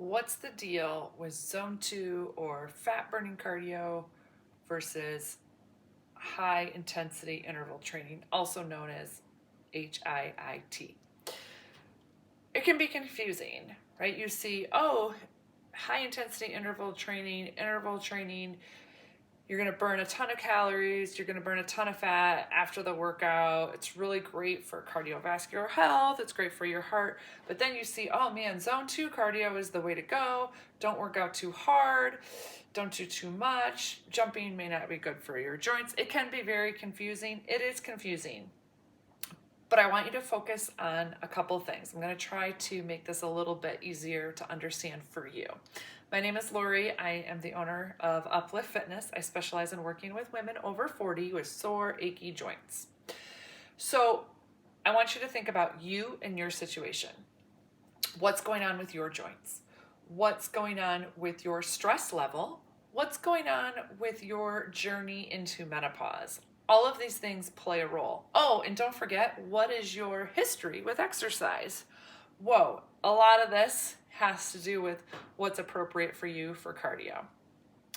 what's the deal with zone 2 or fat burning cardio versus high intensity interval training, also known as HIIT? It can be confusing, right? You see, oh, high intensity interval training, you're going to burn a ton of calories, you're going to burn a ton of fat after the workout. It's really great for cardiovascular health, it's great for your heart. But then you see, oh man, zone 2 cardio is the way to go. Don't work out too hard, don't do too much. Jumping may not be good for your joints. It can be very confusing. It is confusing. But I want you to focus on a couple things. I'm going to try to make this a little bit easier to understand for you. My name is Lori. I am the owner of Uplift Fitness. I specialize in working with women over 40 with sore, achy joints. So I want you to think about you and your situation. What's going on with your joints? What's going on with your stress level? What's going on with your journey into menopause? All of these things play a role. Oh, and don't forget, what is your history with exercise? Whoa, a lot of this has to do with what's appropriate for you for cardio.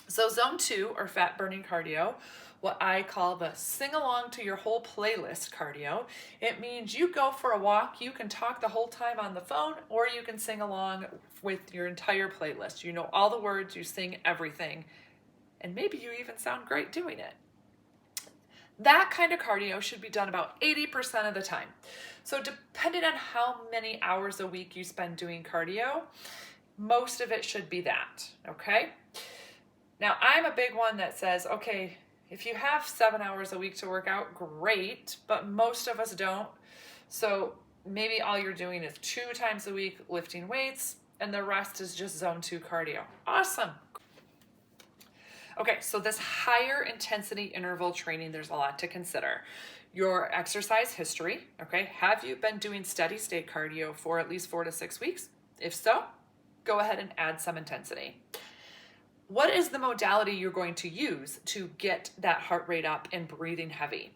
So zone 2 or fat burning cardio, what I call the sing along to your whole playlist cardio. It means you go for a walk, you can talk the whole time on the phone, or you can sing along with your entire playlist. You know all the words, you sing everything, and maybe you even sound great doing it. That kind of cardio should be done about 80% of the time. So depending on how many hours a week you spend doing cardio, most of it should be that, okay? Now, I'm a big one that says, okay, if you have 7 hours a week to work out, great, but most of us don't. So maybe all you're doing is 2 times a week lifting weights, and the rest is just zone 2 cardio. Awesome. Okay, so this higher intensity interval training, there's a lot to consider. Your exercise history, okay? Have you been doing steady state cardio for at least 4 to 6 weeks? If so, go ahead and add some intensity. What is the modality you're going to use to get that heart rate up and breathing heavy?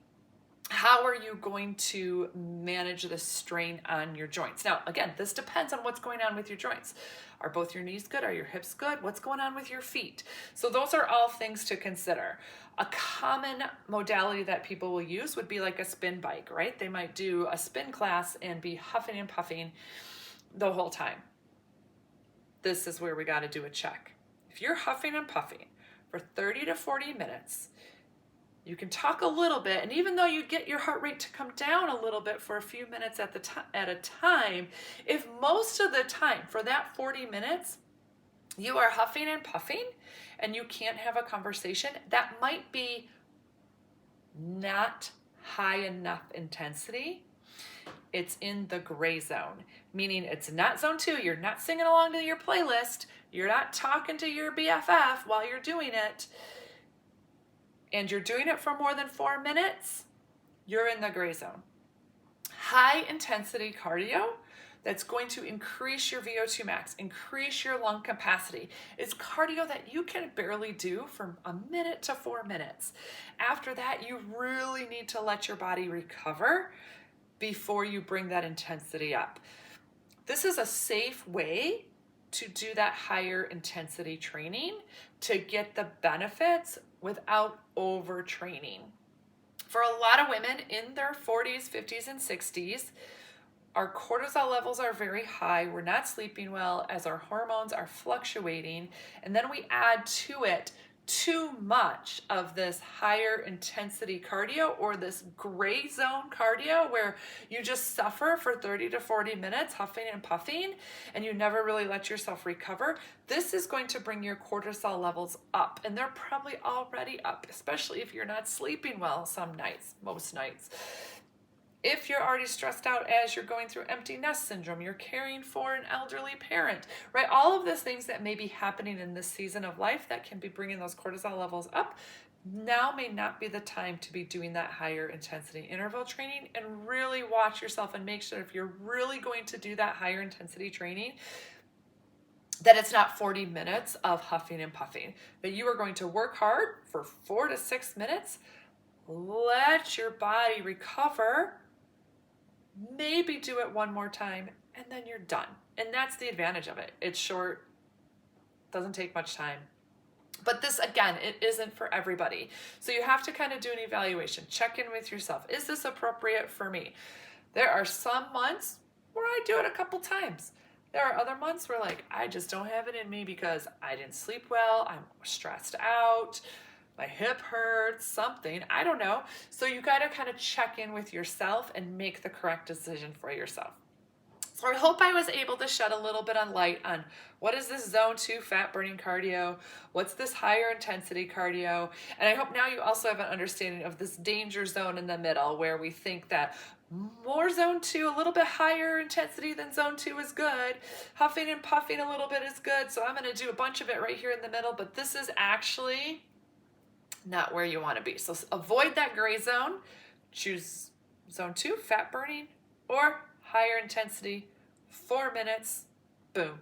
How are you going to manage the strain on your joints? Now, again, this depends on what's going on with your joints. Are both your knees good? Are your hips good? What's going on with your feet? So those are all things to consider. A common modality that people will use would be like a spin bike, right? They might do a spin class and be huffing and puffing the whole time. This is where we got to do a check. If you're huffing and puffing for 30 to 40 minutes, you can talk a little bit, and even though you get your heart rate to come down a little bit for a few minutes at a time, if most of the time for that 40 minutes you are huffing and puffing and you can't have a conversation, that might be not high enough intensity. It's in the gray zone, meaning it's not zone 2. You're not singing along to your playlist. You're not talking to your BFF while you're doing it. And you're doing it for more than 4 minutes, you're in the gray zone. High intensity cardio that's going to increase your VO2 max, increase your lung capacity. It's cardio that you can barely do from a minute to 4 minutes. After that, you really need to let your body recover before you bring that intensity up. This is a safe way to do that higher intensity training to get the benefits without overtraining. For a lot of women in their 40s, 50s, and 60s, our cortisol levels are very high. We're not sleeping well as our hormones are fluctuating. And then we add to it too much of this higher intensity cardio or this gray zone cardio where you just suffer for 30 to 40 minutes huffing and puffing and you never really let yourself recover. This is going to bring your cortisol levels up, and they're probably already up, especially if you're not sleeping well some nights, most nights. If you're already stressed out as you're going through empty nest syndrome, you're caring for an elderly parent, right? All of those things that may be happening in this season of life that can be bringing those cortisol levels up, now may not be the time to be doing that higher intensity interval training. And really watch yourself and make sure if you're really going to do that higher intensity training, that it's not 40 minutes of huffing and puffing, that you are going to work hard for 4 to 6 minutes, let your body recover, maybe do it one more time, and then you're done. And that's the advantage of it. It's short, Doesn't take much time. But this, again, it isn't for everybody. So you have to kind of do an evaluation. Check in with yourself. Is this appropriate for me? There are some months where I do it a couple times. There are other months where like, I just don't have it in me because I didn't sleep well, I'm stressed out, my hip hurts, something, I don't know. So you gotta kind of check in with yourself and make the correct decision for yourself. So I hope I was able to shed a little bit of light on what is this zone 2 fat burning cardio, what's this higher intensity cardio, and I hope now you also have an understanding of this danger zone in the middle where we think that more zone 2, a little bit higher intensity than zone 2 is good, huffing and puffing a little bit is good, so I'm going to do a bunch of it right here in the middle, but this is actually not where you want to be. So avoid that gray zone, choose zone 2, fat burning, or higher intensity, 4 minutes, boom,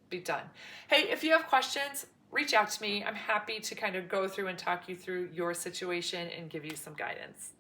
be done. Hey, if you have questions, reach out to me. I'm happy to kind of go through and talk you through your situation and give you some guidance.